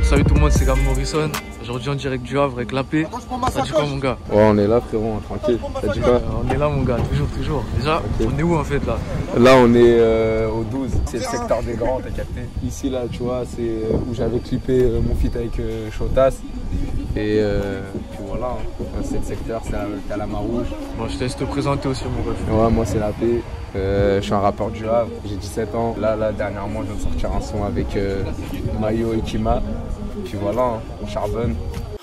Salut tout le monde, c'est Gab Morrison. Aujourd'hui en direct du Havre avec l'AP. Ça dit quoi mon gars? Ouais, on est là frérot, tranquille. Ça dit quoi? On est là mon gars, toujours. Déjà, okay. On est où en fait là? Là on est au 12, c'est le secteur des grands, t'as capté? Ici là, tu vois, c'est où j'avais clippé mon feat avec Chotas. Et puis voilà, c'est le secteur, c'est à la Marouge. Bon, je te laisse te présenter aussi mon gars. Ouais, moi c'est l'AP. Je suis un rappeur du Havre, j'ai 17 ans. Là, dernièrement, je viens de sortir un son avec Mayo et Kima. Puis voilà, on charbonne.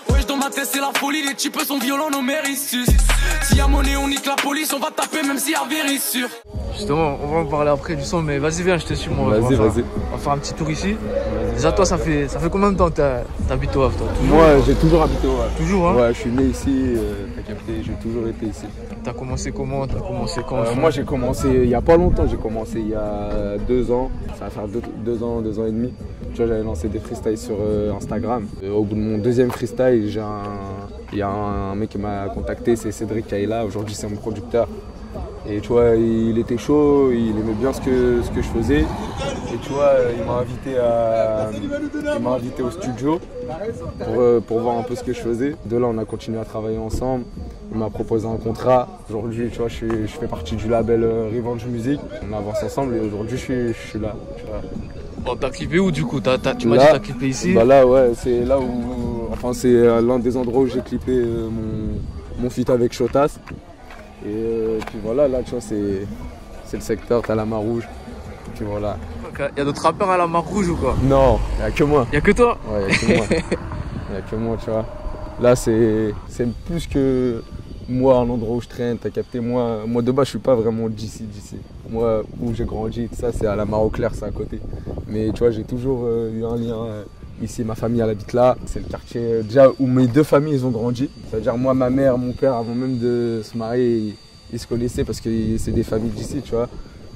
Wesh, dans ma tête, c'est la folie, les types sont violents, nos mères ils sucent. S'il y a monnaie, on nique la police, on va taper même s'il y a vérissure. Justement, on va en parler après du son, mais vas-y, viens, je te suis mon gars. Vas-y. On va faire un petit tour ici. Déjà, toi, ça fait combien de temps que t'habites au Havre, toi? Moi, j'ai toujours habité au Havre. Toujours, hein? Ouais, je suis né ici, t'as capté, j'ai toujours été ici. T'as commencé comment? T'as commencé quand? Moi, j'ai commencé il y a pas longtemps, j'ai commencé il y a 2 ans. Ça va faire 2 ans et demi. Tu vois, j'avais lancé des freestyles sur Instagram. Au bout de mon deuxième freestyle, il y a un mec qui m'a contacté, c'est Cédric Kaila. Aujourd'hui, c'est mon producteur. Et tu vois, il était chaud, il aimait bien ce que je faisais. Et tu vois, il m'a invité au studio pour voir un peu ce que je faisais. De là, on a continué à travailler ensemble. Il m'a proposé un contrat. Aujourd'hui, tu vois, je fais partie du label Revenge Music. On avance ensemble et aujourd'hui, je suis là. Bon, t'as clippé où du coup? Tu m'as dit que t'as clippé ici? Bah là, ouais, c'est là où. Enfin, c'est l'un des endroits où j'ai clippé mon feat avec Chotas. Et puis voilà, là, tu vois, c'est le secteur, t'as la Marouge. Et puis voilà. Il y a d'autres rappeurs à la Marouge ou quoi? Non, il n'y a que moi. Il y a que toi? Ouais, il n'y a que moi. Il n'y a que moi, tu vois. Là, c'est plus que moi, un endroit où je traîne, t'as capté. Moi, de base, je suis pas vraiment d'ici. Moi, où j'ai grandi, tout ça, c'est à la Mare-aux-Claires, c'est à côté. Mais tu vois, j'ai toujours eu un lien. Ici, ma famille, elle habite là. C'est le quartier déjà où mes 2 familles ils ont grandi. C'est-à-dire moi, ma mère, mon père, avant même de se marier, ils se connaissaient parce que c'est des familles d'ici, tu vois.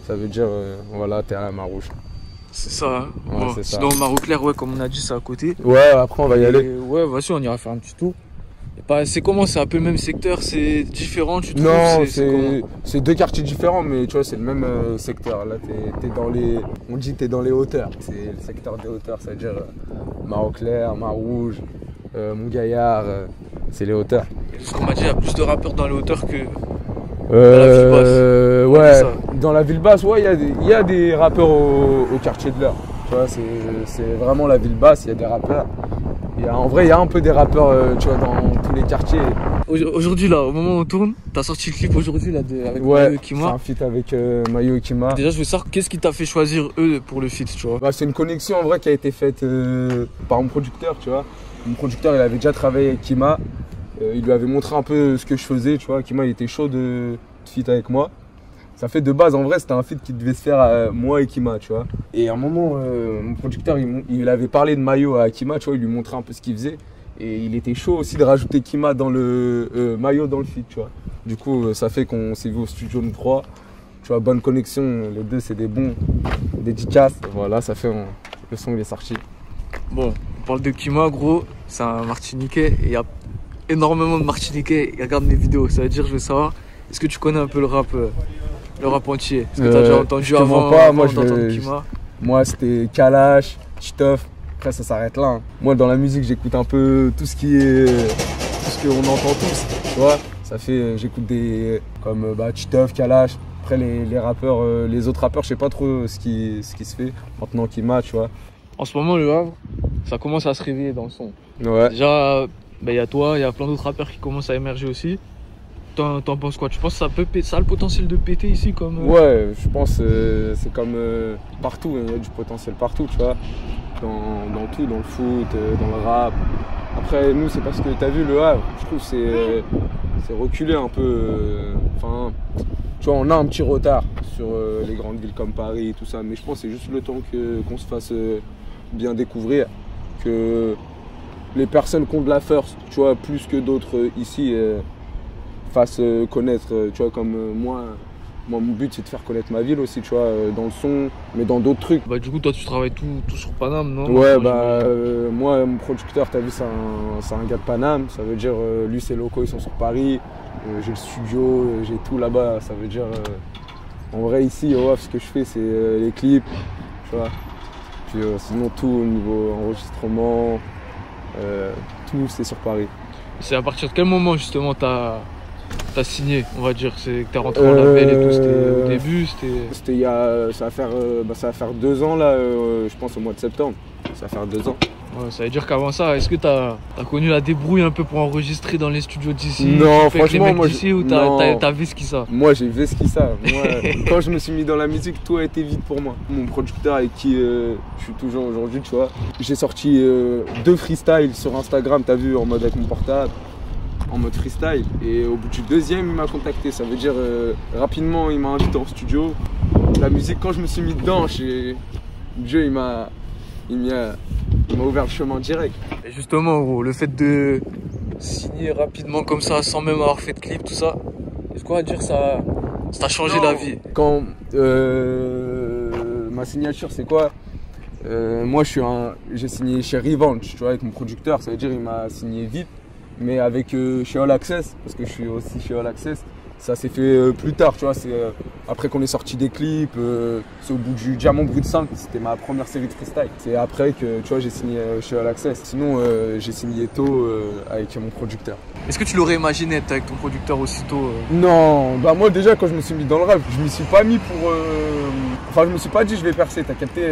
Ça veut dire, voilà, t'es à la Marouge. C'est ça, hein. Ouais, bon, c'est ça. Sinon, Mare-aux-Claires, ouais, comme on a dit, c'est à côté. Ouais, après, on va y aller. Ouais, vas-y, on ira faire un petit tour. C'est comment? C'est un peu le même secteur? C'est différent, tu trouves? Non, c'est 2 quartiers différents, mais tu vois, c'est le même secteur. Là, on dit t'es dans les hauteurs. C'est le secteur des hauteurs, c'est-à-dire Mare-aux-Claires, Marouge, Montgaillard, c'est les hauteurs. Ce qu'on m'a dit, il y a plus de rappeurs dans les hauteurs que dans la ville basse. Ouais, dans la ville basse, ouais, il y a des rappeurs au quartier de l'Eure. Tu vois, c'est vraiment la ville basse, il y a des rappeurs. En vrai, il y a un peu des rappeurs, tu vois, dans tous les quartiers. Aujourd'hui, là, au moment où on tourne, t'as sorti le clip aujourd'hui là, avec ouais, Mayo et Kima. C'est un feat avec Mayo et Kima. Déjà, je veux savoir, qu'est-ce qui t'a fait choisir eux pour le feat, tu vois? Bah, c'est une connexion en vrai qui a été faite par mon producteur, tu vois. Mon producteur, il avait déjà travaillé avec Kima. Il lui avait montré un peu ce que je faisais, tu vois. Kima, il était chaud de feat avec moi. Ça fait de base, en vrai, c'était un feat qui devait se faire moi et Kima, tu vois. Et à un moment, mon producteur, il avait parlé de Mayo à Kima, tu vois, il lui montrait un peu ce qu'il faisait. Et il était chaud aussi de rajouter Kima dans le Mayo dans le feat, tu vois. Du coup, ça fait qu'on s'est vu au studio nous 3. Tu vois, bonne connexion, les 2, c'est des bons dédicaces. Voilà, ça fait, le son, il est sorti. Bon, on parle de Kima, gros, c'est un Martiniquais. Et il y a énormément de Martiniquais qui regardent mes vidéos. Ça veut dire, je veux savoir, est-ce que tu connais un peu le rap entier? Est-ce que tu as déjà entendu avant d'entendre Kima? Moi, c'était Kalash, Titoff. Après, ça s'arrête là. Hein. Moi, dans la musique, j'écoute un peu tout ce qu'on entend tous. Tu vois, ça fait, j'écoute des comme Titoff, Kalash. Après, les rappeurs, les autres rappeurs, je sais pas trop ce qui se fait. Maintenant, Kima, tu vois. En ce moment, le Havre, ça commence à se réveiller dans le son. Ouais. Déjà, y a toi, il y a plein d'autres rappeurs qui commencent à émerger aussi. T'en penses quoi? Tu penses que ça a le potentiel de péter ici comme Ouais, je pense que c'est comme partout, il y a du potentiel partout, tu vois. Dans tout, dans le foot, dans le rap. Après, nous, c'est parce que t'as vu le Havre, je trouve que c'est reculé un peu. Enfin, tu vois, on a un petit retard sur les grandes villes comme Paris et tout ça, mais je pense que c'est juste le temps qu'on se fasse bien découvrir, que les personnes qui ont de la force, tu vois, plus que d'autres ici, fassent connaître, tu vois, comme moi, mon but c'est de faire connaître ma ville aussi, tu vois, dans le son, mais dans d'autres trucs. Bah du coup toi tu travailles tout sur Paname, non? Ouais, moi mon producteur, t'as vu, c'est un gars de Paname, ça veut dire, lui ses locaux ils sont sur Paris, j'ai le studio, j'ai tout là-bas, ça veut dire, en vrai ici, au Havre, ce que je fais c'est les clips, tu vois, puis sinon tout au niveau enregistrement, Tout c'est sur Paris. C'est à partir de quel moment justement t'as signé, on va dire? C'est que t'es rentré en label et tout, c'était au début, C'était il y a, ça va faire 2 ans là, je pense au mois de septembre. Ça va faire 2 ans. Ouais, ça veut dire qu'avant ça, est-ce que t'as connu la débrouille un peu pour enregistrer dans les studios d'ici? Non, franchement, moi d'ici ou t'as vesqui ça? Moi j'ai vesqui ça. Moi, quand je me suis mis dans la musique, tout a été vite pour moi. Mon producteur avec qui je suis toujours aujourd'hui, tu vois, j'ai sorti 2 freestyles sur Instagram, t'as vu, en mode avec mon portable, en mode freestyle. Et au bout du 2e, il m'a contacté. Ça veut dire rapidement, il m'a invité en studio. La musique, quand je me suis mis dedans, Dieu, il m'a ouvert le chemin direct. Et justement, gros, le fait de signer rapidement comme ça, sans même avoir fait de clip, tout ça, est-ce qu'on va dire ça t'a changé la vie? Quand ma signature, c'est quoi? Moi, j'ai signé chez Revenge, tu vois, avec mon producteur. Ça veut dire il m'a signé vite, mais avec chez All Access, parce que je suis aussi chez All Access. Ça s'est fait plus tard, tu vois, c'est après qu'on ait sorti des clips, c'est au bout du Diamant Brut 5, c'était ma première série de freestyle. C'est après que, tu vois, j'ai signé chez All Access. Sinon, j'ai signé tôt avec mon producteur. Est-ce que tu l'aurais imaginé être avec ton producteur aussitôt Non, bah moi déjà quand je me suis mis dans le rap, je m'y suis pas mis pour... Enfin, je me suis pas dit je vais percer, t'as capté.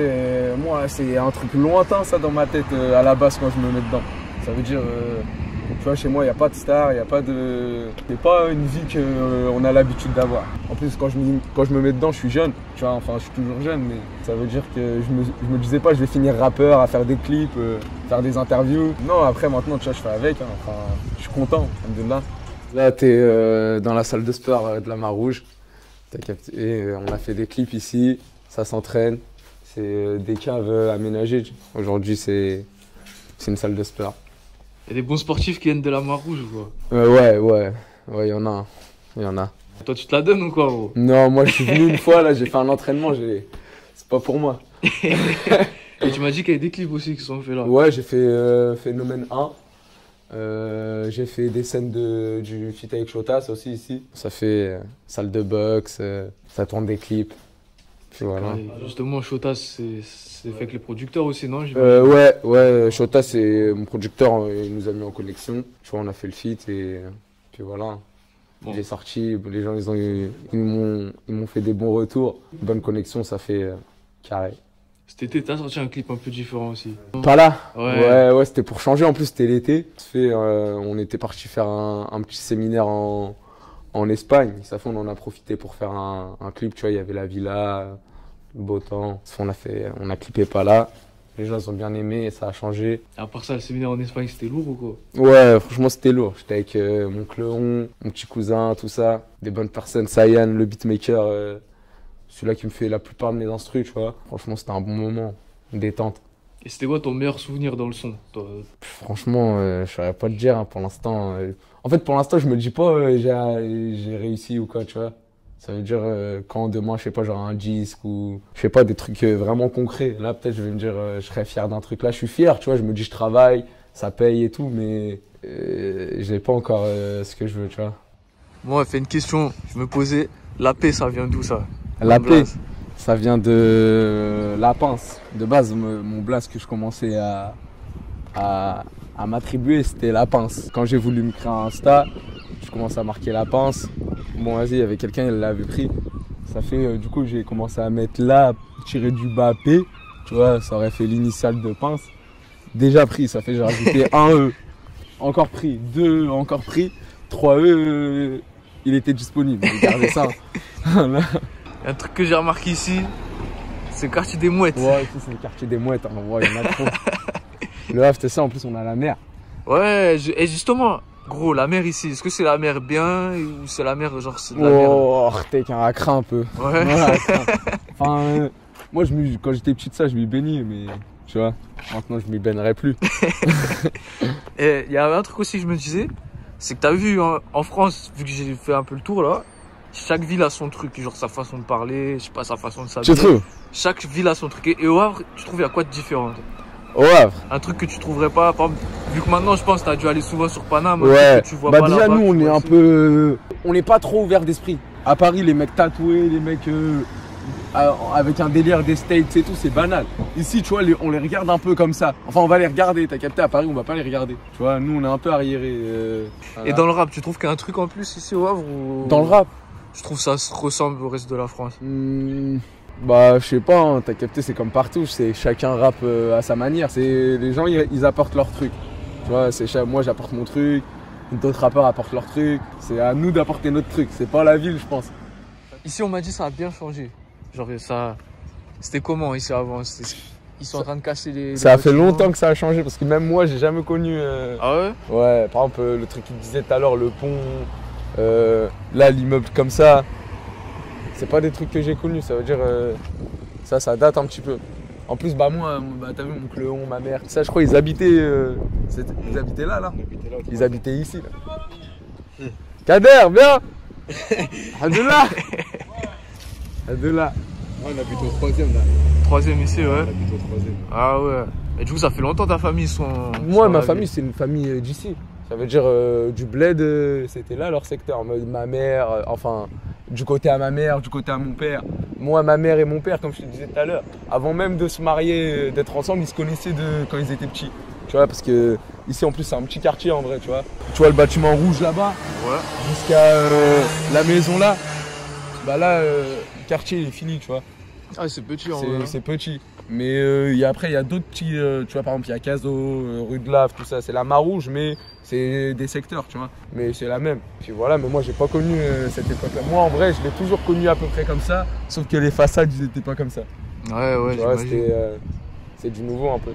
Moi, c'est un truc lointain ça dans ma tête à la base quand je me mets dedans. Ça veut dire... Tu vois, chez moi, il n'y a pas de star, il n'y a pas de... C'est pas une vie qu'on a l'habitude d'avoir. En plus, quand je me mets dedans, je suis jeune. Tu vois, enfin, je suis toujours jeune, mais ça veut dire que je me disais pas, je vais finir rappeur, à faire des clips, faire des interviews. Non, après, maintenant, tu vois, je fais avec. Hein. Enfin, je suis content, alhamdoulilah. Là, t'es dans la salle de sport de la Mar-Rouge. T'as capté, on a fait des clips ici, ça s'entraîne. C'est des caves aménagées. Aujourd'hui, c'est une salle de sport. Il y a des bons sportifs qui viennent de la Mar-Rouge ou quoi? Ouais, il y en a. Toi, tu te la donnes ou quoi, gros? Non, moi, je suis venu une fois, là, j'ai fait un entraînement, c'est pas pour moi. Et tu m'as dit qu'il y avait des clips aussi qui sont faits là. Ouais, j'ai fait Phénomène 1. J'ai fait des scènes du feat avec Shotas aussi ici. Ça fait salle de boxe, ça tourne des clips. Puis voilà. Justement, Shotas, c'est fait avec les producteurs aussi, non? Ouais, Shotas, c'est mon producteur, il nous a mis en connexion. Tu vois, on a fait le feat et puis voilà. Bon. Il est sorti, les gens ils m'ont fait des bons retours. Bonne connexion, ça fait carré. Cet été, t'as sorti un clip un peu différent aussi. Pas là? Ouais, c'était pour changer. En plus, c'était l'été. On était parti faire un petit séminaire en Espagne. Ça fait, on en a profité pour faire un clip. Tu vois, il y avait la villa, le beau temps. On a clippé pas là. Les gens ils ont bien aimé et ça a changé. À part ça, le séminaire en Espagne, c'était lourd ou quoi? Ouais, franchement, c'était lourd. J'étais avec mon clone, mon petit cousin, tout ça. Des bonnes personnes. Sayan, le beatmaker, celui-là qui me fait la plupart de mes instrus, tu vois. Franchement, c'était un bon moment, une détente. Et c'était quoi ton meilleur souvenir dans le son, toi? Franchement, je saurais pas te dire hein, pour l'instant. En fait, pour l'instant, je me dis pas j'ai réussi ou quoi, tu vois. Ça veut dire quand demain, je sais pas, j'aurai un disque ou je sais pas, des trucs vraiment concrets. Là, peut-être, je vais me dire, je serais fier d'un truc. Là, je suis fier, tu vois. Je me dis, je travaille, ça paye et tout, mais je n'ai pas encore ce que je veux, tu vois. Moi, fait une question, je me posais, la paix, ça vient d'où ça? La paix, ça vient de la pince. De base, mon blaze que je commençais à m'attribuer, c'était la pince. Quand j'ai voulu me créer un Insta, je commençais à marquer la pince. Bon, vas-y, il y avait quelqu'un, il l'avait pris. Ça fait, du coup, j'ai commencé à mettre là, tirer du bas P. Tu vois, ça aurait fait l'initiale de pince. Déjà pris, ça fait, j'ai rajouté un E. Encore pris, 2 E, encore pris. 3 E, il était disponible. Regardez ça. Un truc que j'ai remarqué ici, c'est le quartier des Mouettes. Ouais, ici, c'est le quartier des Mouettes. Hein. Ouais, il y en a trop. Le Havre, c'est ça, en plus, on a la mer. Ouais, et justement, gros, la mer ici, est-ce que c'est la mer bien ou c'est la mer, genre, c'est de la mer? Oh, t'es qu'un racra un peu. Ouais. Enfin, moi, quand j'étais petit de ça, je m'y baignais, mais tu vois, maintenant, je m'y baignerai plus. Et il y avait un truc aussi que je me disais, c'est que t'as vu en France, vu que j'ai fait un peu le tour là, chaque ville a son truc, genre sa façon de parler, je sais pas, sa façon de s'habiller. Tu trouves? Chaque ville a son truc. Et au Havre, tu trouves il y a quoi de différent? Au Havre? Un truc que tu trouverais pas, par exemple, vu que maintenant je pense que t'as dû aller souvent sur Paname. Ouais, que tu vois bah pas déjà là-bas, nous on est un peu... On n'est pas trop ouvert d'esprit. À Paris, les mecs tatoués, les mecs avec un délire des States et tout, c'est banal. Ici, tu vois, on les regarde un peu comme ça. Enfin, on va les regarder, t'as capté, à Paris, on va pas les regarder. Tu vois, nous, on est un peu arriérés. Et dans le rap, tu trouves qu'il y a un truc en plus ici au Havre ou... Dans le rap? Je trouve que ça se ressemble au reste de la France. Bah, je sais pas, hein, t'as capté, c'est comme partout, c'est chacun rappe à sa manière. Les gens, ils apportent leur truc. Tu vois, moi, j'apporte mon truc, d'autres rappeurs apportent leur truc. C'est à nous d'apporter notre truc, c'est pas la ville, je pense. Ici, on m'a dit que ça a bien changé. Genre, c'était comment ici avant? Ils sont en train de casser les. Ça a fait longtemps que ça a changé parce que même moi, j'ai jamais connu. Ah ouais? Ouais, par exemple, le truc qu'il disait tout à l'heure, le pont, là, l'immeuble comme ça. C'est pas des trucs que j'ai connus, ça veut dire. Ça date un petit peu. En plus, bah, moi, t'as vu mon cléon, ma mère, ça, je crois, ils habitaient. Ils habitaient là. Ils habitaient ici, là. Kader, viens! Alhamdoulilah! Alhamdoulilah. On habite au 3e là. 3e ici, ouais. On habite au 3e. Ah ouais. Et du coup, ça fait longtemps ta famille sont. Moi, ma famille, c'est une famille d'ici. Ça veut dire du bled, c'était là leur secteur. Ma mère, enfin, du côté à ma mère, du côté à mon père. Moi, ma mère et mon père, comme je te disais tout à l'heure, avant même de se marier, d'être ensemble, ils se connaissaient quand ils étaient petits. Tu vois, parce que ici en plus c'est un petit quartier en vrai, tu vois. Tu vois le bâtiment rouge là-bas, ouais. Jusqu'à la maison là. Bah là, le quartier il est fini, tu vois. Ah, c'est petit en vrai. C'est petit. Mais après, il y a d'autres petits, tu vois, par exemple, il y a Cazo, rue de Lave, tout ça. C'est la Marouge, mais c'est des secteurs, tu vois. Mais c'est la même. Puis voilà, mais moi, j'ai pas connu cette époque-là. Moi, en vrai, je l'ai toujours connu à peu près comme ça, sauf que les façades, ils étaient pas comme ça. Ouais, tu vois, c'est du nouveau un peu.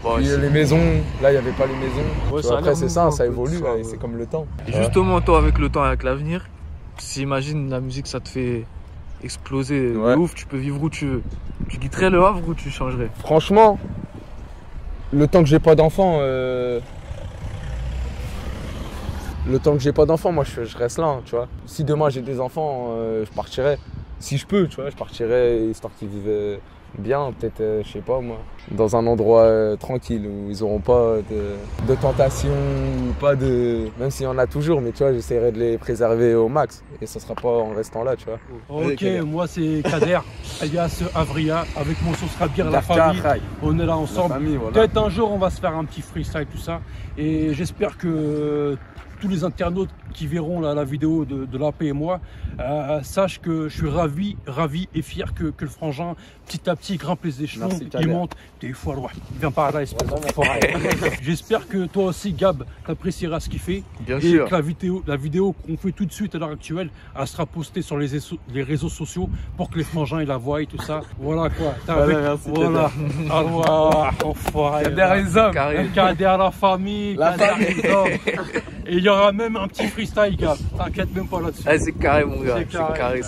Bon, puis les maisons, là, il n'y avait pas les maisons. Ouais, après, c'est ça évolue, ouais, c'est comme le temps. Et justement, toi, avec le temps et avec l'avenir, si imagine la musique, ça te fait exploser de ouf, tu peux vivre où tu veux. Tu quitterais le Havre ou tu changerais? Franchement, le temps que j'ai pas d'enfant, moi je reste là, hein, tu vois. Si demain j'ai des enfants, je partirais. Si je peux, tu vois, je partirais histoire qu'ils vivent bien, peut-être, je sais pas moi, dans un endroit tranquille où ils auront pas de tentation ou pas de... Même s'il y en a toujours, mais tu vois, j'essaierai de les préserver au max. Et ça sera pas en restant là, tu vois. Ok, moi c'est Kader, alias Avria, avec mon sauce Rabir, la famille. On est là ensemble. Voilà. Peut-être un jour on va se faire un petit freestyle, tout ça. Et j'espère que tous les internautes qui verront la vidéo de l'AP et moi sachent que je suis ravi et fier que le frangin, petit à petit, grimpe les échelons, il monte. Des fois, il vient par là, espèce d'enfoiré. J'espère que toi aussi, Gab, t'apprécieras ce qu'il fait. Bien et sûr. Que la vidéo qu'on fait tout de suite à l'heure actuelle, elle sera postée sur les réseaux sociaux pour que les frangins ils la voient et tout ça. Voilà quoi. Merci, voilà. Alors, enfoiré. Kader les hommes. Kader la famille. Kader les hommes. Et il y aura même un petit freestyle, Gab. T'inquiète même pas là-dessus. Ah, c'est carré, mon gars. C'est carré.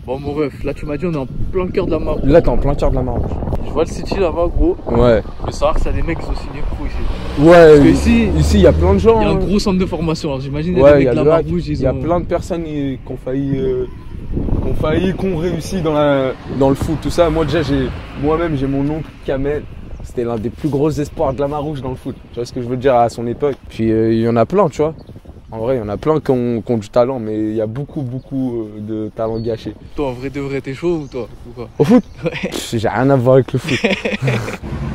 Bon, mon ref, là, tu m'as dit, on est en plein cœur de la Marouge. Là, t'es en plein cœur de la Marouge. Je vois le city là-bas, gros. Ouais. Je veux savoir que ça a des mecs qui ont signé pro ici. Ouais. Parce que ici, il y a plein de gens. Il y a un gros centre de formation. Alors, j'imagine, ouais, les mecs de la Marouge, il y a plein de personnes qui ont failli, qu'on réussit dans le foot, tout ça. Moi, déjà, moi-même, j'ai mon oncle Kamel. C'était l'un des plus gros espoirs de la Marouge dans le foot. Tu vois ce que je veux dire à son époque. Puis il y en a plein, tu vois. En vrai, il y en a plein qui ont du talent, mais il y a beaucoup de talent gâché. Toi, en vrai de vrai, t'es chaud ou toi ou quoi? Au foot? J'ai rien à voir avec le foot.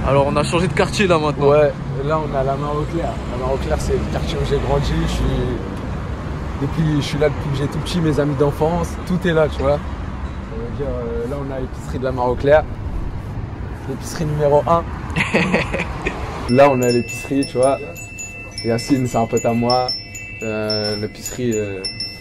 Alors, on a changé de quartier là maintenant. Ouais, là on a la Mare-au-Clair. La Mare-au-Clair, c'est le quartier où j'ai grandi. Je suis là depuis que j'ai tout petit, mes amis d'enfance, tout est là, tu vois. Ça veut dire, là on a l'épicerie de la Mare-au-Clair, l'épicerie numéro 1. Là on a l'épicerie, tu vois. Yacine, c'est un pote à moi. L'épicerie,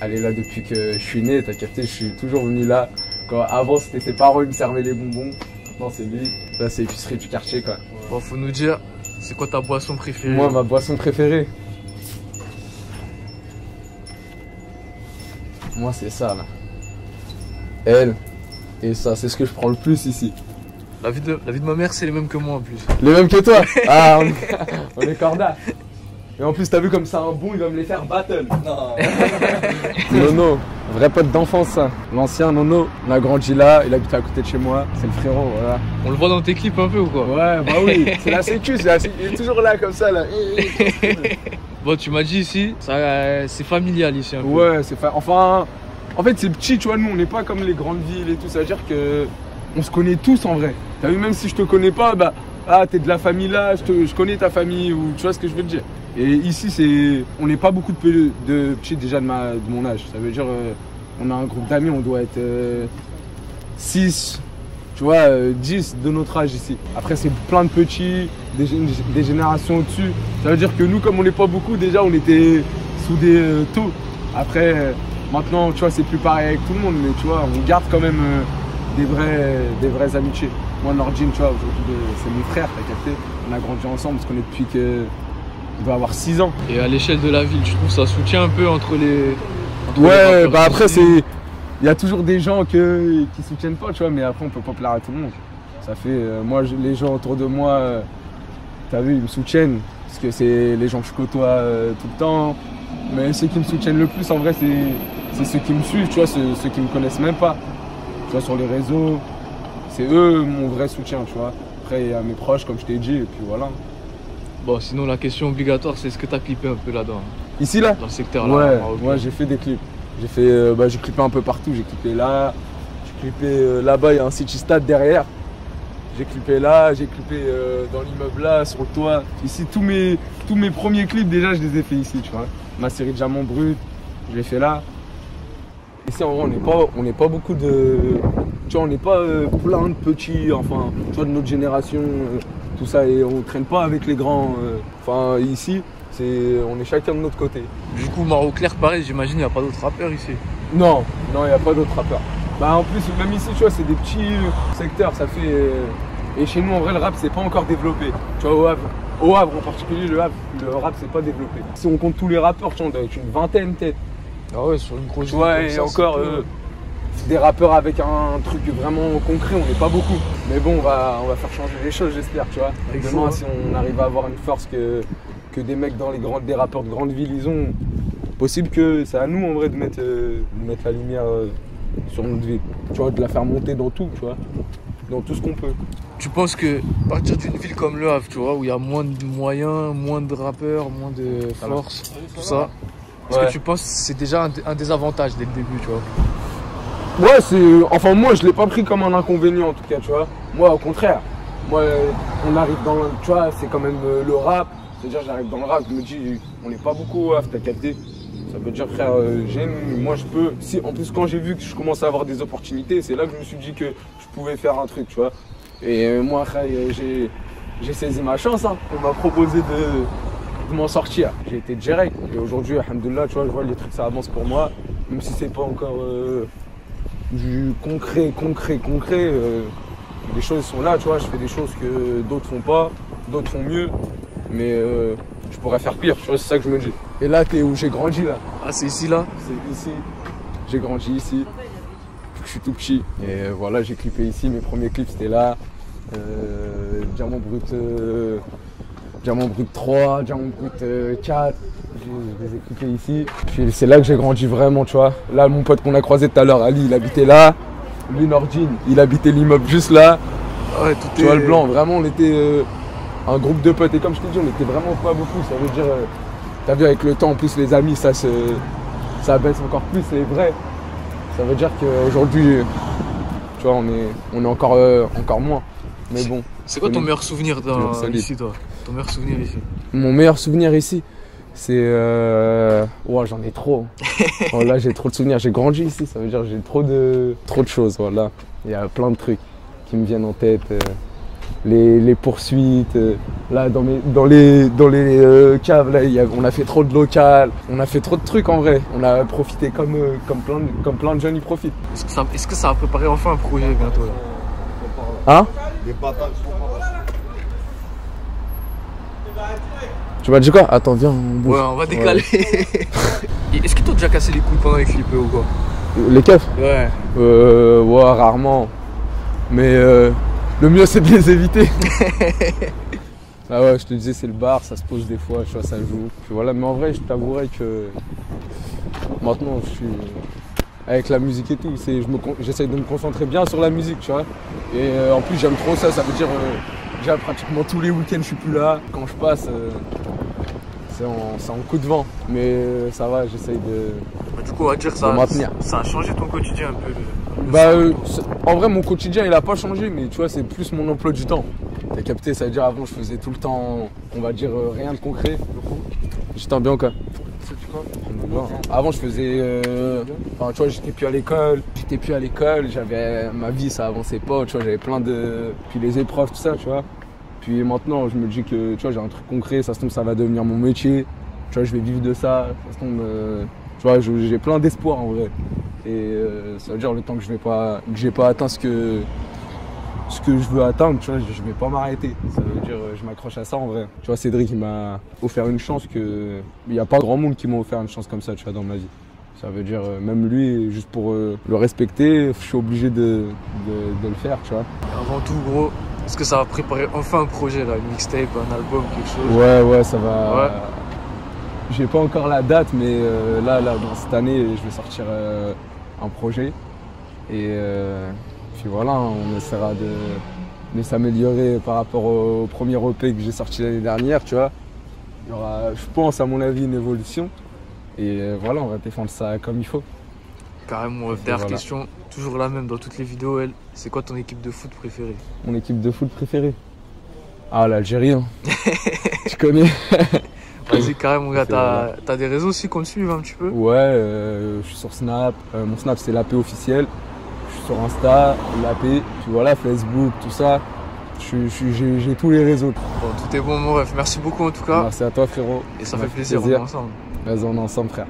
elle est là depuis que je suis né, t'as capté, je suis toujours venu là. Avant c'était ses parents, ils me servaient les bonbons. Maintenant c'est lui. Là c'est l'épicerie du quartier quoi. Bon, faut nous dire, c'est quoi ta boisson préférée? Moi, ma boisson préférée, moi c'est ça là. Elle et ça, c'est ce que je prends le plus ici. La vie de ma mère, c'est les mêmes que moi en plus. Les mêmes que toi? Ah, on est corda. Et en plus, t'as vu comme ça un bon, il va me les faire battle. Non. Nono, vrai pote d'enfance ça. L'ancien Nono, on a grandi là, il habite à côté de chez moi. C'est le frérot, voilà. On le voit dans tes clips un peu ou quoi? Ouais, bah oui, c'est la sécu, il est toujours là comme ça là. Bon, tu m'as dit ici, c'est familial ici un peu. Ouais, enfin, en fait c'est petit, tu vois, nous on n'est pas comme les grandes villes et tout, ça veut dire que on se connaît tous en vrai. T'as vu, même si je te connais pas, bah, ah, t'es de la famille là, je connais ta famille, ou tu vois ce que je veux te dire. Et ici, on n'est pas beaucoup de petits déjà de mon âge. Ça veut dire, on a un groupe d'amis, on doit être 6, tu vois, 10 de notre âge ici. Après, c'est plein de petits, des générations au-dessus. Ça veut dire que nous, comme on n'est pas beaucoup, déjà, on était soudés tôt. Après, maintenant, tu vois, c'est plus pareil avec tout le monde, mais tu vois, on garde quand même des vraies amitiés. Moi, Nordine, tu vois, c'est mon frère, t'as capté. On a grandi ensemble, on se connaît depuis qu'il doit avoir 6 ans. Et à l'échelle de la ville, tu trouves ça soutient un peu entre les... Ouais, bah après, il y a toujours des gens qui soutiennent pas, tu vois, mais après, on peut pas plaire à tout le monde. Ça fait, moi, les gens autour de moi, t'as vu, ils me soutiennent, parce que c'est les gens que je côtoie tout le temps. Mais ceux qui me soutiennent le plus, en vrai, c'est ceux qui me suivent, tu vois, ceux qui me connaissent même pas. Tu vois, sur les réseaux, c'est eux mon vrai soutien, tu vois. Après, il y a mes proches, comme je t'ai dit, et puis voilà. Bon, sinon, la question obligatoire, c'est est-ce que tu as clippé un peu là-dedans? Ici, là? Dans le secteur, là? Ouais, j'ai fait des clips. J'ai clippé un peu partout. J'ai clippé là, j'ai clippé là-bas, il y a un city stade derrière. J'ai clippé là, j'ai clippé dans l'immeuble là, sur le toit. Ici, tous mes premiers clips, déjà, je les ai fait ici, tu vois. Ma série Diamant Brut, je l'ai fait là. Ici, en vrai, on n'est pas beaucoup de... Tu vois, on n'est pas plein de petits, enfin, tu vois, de notre génération, tout ça, et on traîne pas avec les grands. Enfin, ici, on est chacun de notre côté. Du coup, Maro-Clair, pareil, j'imagine, il n'y a pas d'autres rappeurs ici. Non, il n'y a pas d'autres rappeurs. Bah, en plus, même ici, tu vois, c'est des petits secteurs, ça fait... Et chez nous, en vrai, le rap, c'est pas encore développé. Tu vois, au Havre en particulier, le rap, c'est pas développé. Si on compte tous les rappeurs, tu vois, on doit être une vingtaine, peut-être. Ah ouais, sur une grosse... Tu vois, et encore... des rappeurs avec un truc vraiment concret, on n'est pas beaucoup. Mais bon, on va faire changer les choses, j'espère, tu vois. Demain, si on arrive à avoir une force que des mecs dans des rappeurs de grandes villes, ils ont, possible que c'est à nous, en vrai, de mettre la lumière sur notre ville. Tu vois, de la faire monter dans tout, tu vois. Dans tout ce qu'on peut. Tu penses que partir d'une ville comme Le Havre, tu vois, où il y a moins de moyens, moins de rappeurs, moins de force, tout ça, est-ce que tu penses que c'est déjà un désavantage dès le début, tu vois? Ouais, enfin moi je l'ai pas pris comme un inconvénient en tout cas, tu vois. Moi au contraire, moi on arrive tu vois, c'est quand même le rap. C'est-à-dire j'arrive dans le rap, je me dis on n'est pas beaucoup au Havre, t'as capté. Ça veut dire frère, moi je peux, si en plus quand j'ai vu que je commençais à avoir des opportunités, c'est là que je me suis dit que je pouvais faire un truc, tu vois. Et moi frère, j'ai saisi ma chance, hein. On m'a proposé de m'en sortir. J'ai été direct et aujourd'hui, alhamdoulilah, tu vois, je vois les trucs ça avance pour moi, même si c'est pas encore du concret, les choses sont là, tu vois, je fais des choses que d'autres font pas, d'autres font mieux, mais je pourrais faire pire, tu vois, c'est ça que je me dis. Et là, t'es où j'ai grandi là. Ah, c'est ici là? C'est ici. J'ai grandi ici. Je suis tout petit. Et voilà, j'ai clippé ici. Mes premiers clips, c'était là. Diamant Brut 3, Diamant Brut 4. Je les ai clippés ici. Puis c'est là que j'ai grandi vraiment, tu vois. Là, mon pote qu'on a croisé tout à l'heure, Ali, il habitait là. Lui, Nordine, il habitait l'immeuble juste là. Ouais, tu vois, le blanc, vraiment, on était un groupe de potes. Et comme je t'ai dit, on était vraiment pas beaucoup. Ça veut dire... T'as vu, avec le temps, en plus, les amis, ça baisse encore plus, c'est vrai. Ça veut dire qu'aujourd'hui, tu vois, on est encore moins. Mais bon. C'est quoi ton meilleur souvenir ici, toi? Ton meilleur souvenir ici? Mon meilleur souvenir ici, c'est... Ouais, j'en ai trop. Oh, là, j'ai trop de souvenirs. J'ai grandi ici, ça veut dire que j'ai trop de choses, voilà. Il y a plein de trucs qui me viennent en tête. Les poursuites, là dans les caves, là, on a fait trop de local, on a fait trop de trucs en vrai, on a profité comme plein de jeunes y profitent. Est-ce que ça va préparer enfin un projet bientôt là? Hein? Tu m'as dit quoi? Attends, viens, on bouge. Ouais, on va décaler. Ouais. Est-ce que t'as déjà cassé les couilles pendant les clips ou quoi? Les keufs? Ouais. Ouais, rarement. Mais le mieux c'est de les éviter. Ah ouais, je te disais, c'est le bar, ça se pose des fois, tu vois, ça joue. Puis voilà, mais en vrai, je t'avouerais que maintenant, je suis avec la musique et tout, j'essaye de me concentrer bien sur la musique, tu vois. Et en plus, j'aime trop ça, ça veut dire, déjà pratiquement tous les week-ends, je suis plus là. Quand je passe, c'est en coup de vent. Mais ça va, j'essaye de Du coup, on va dire que ça a changé ton quotidien un peu. En vrai, mon quotidien, il a pas changé, mais tu vois, c'est plus mon emploi du temps. T'as capté, ça veut dire avant, je faisais tout le temps, on va dire, rien de concret. J'étais bien, quoi. Avant, je faisais. Enfin, tu vois, j'étais plus à l'école. J'avais ma vie, ça avançait pas. Tu vois, j'avais plein de. Puis les épreuves, tout ça, tu vois. Puis maintenant, je me dis que, tu vois, j'ai un truc concret. Ça se tombe, ça va devenir mon métier. Tu vois, je vais vivre de ça. Ça se tombe. Tu vois, j'ai plein d'espoir en vrai. Et ça veut dire le temps que j'ai pas atteint ce que je veux atteindre, tu vois, je vais pas m'arrêter. Ça veut dire je m'accroche à ça en vrai. Tu vois, Cédric, il m'a offert une chance que il n'y a pas grand monde qui m'a offert une chance comme ça, tu vois, dans ma vie. Ça veut dire même lui, juste pour le respecter, je suis obligé de le faire, tu vois. Avant tout, gros, est-ce que ça va préparer enfin un projet là, une mixtape, un album, quelque chose? Ouais, ça va. Ouais. J'ai pas encore la date, mais là, dans cette année, je vais sortir un projet. Et puis voilà, on essaiera de s'améliorer par rapport au premier EP que j'ai sorti l'année dernière, tu vois. Il y aura, je pense, à mon avis, une évolution. Et voilà, on va défendre ça comme il faut. Carrément, dernière question, toujours la même dans toutes les vidéos, c'est quoi ton équipe de foot préférée? Mon équipe de foot préférée? Ah, l'Algérie, hein. Tu connais? Vas-y, carrément, gars, t'as des réseaux aussi qu'on te suive un petit peu? Ouais, je suis sur Snap. Mon Snap, c'est l'AP officiel. Je suis sur Insta, l'AP. Puis voilà, Facebook, tout ça. J'ai tous les réseaux. Bon, tout est bon, mon ref. Merci beaucoup en tout cas. Merci à toi, frérot. Et ça fait plaisir, on est ensemble. Vas-y, on est ensemble, frère.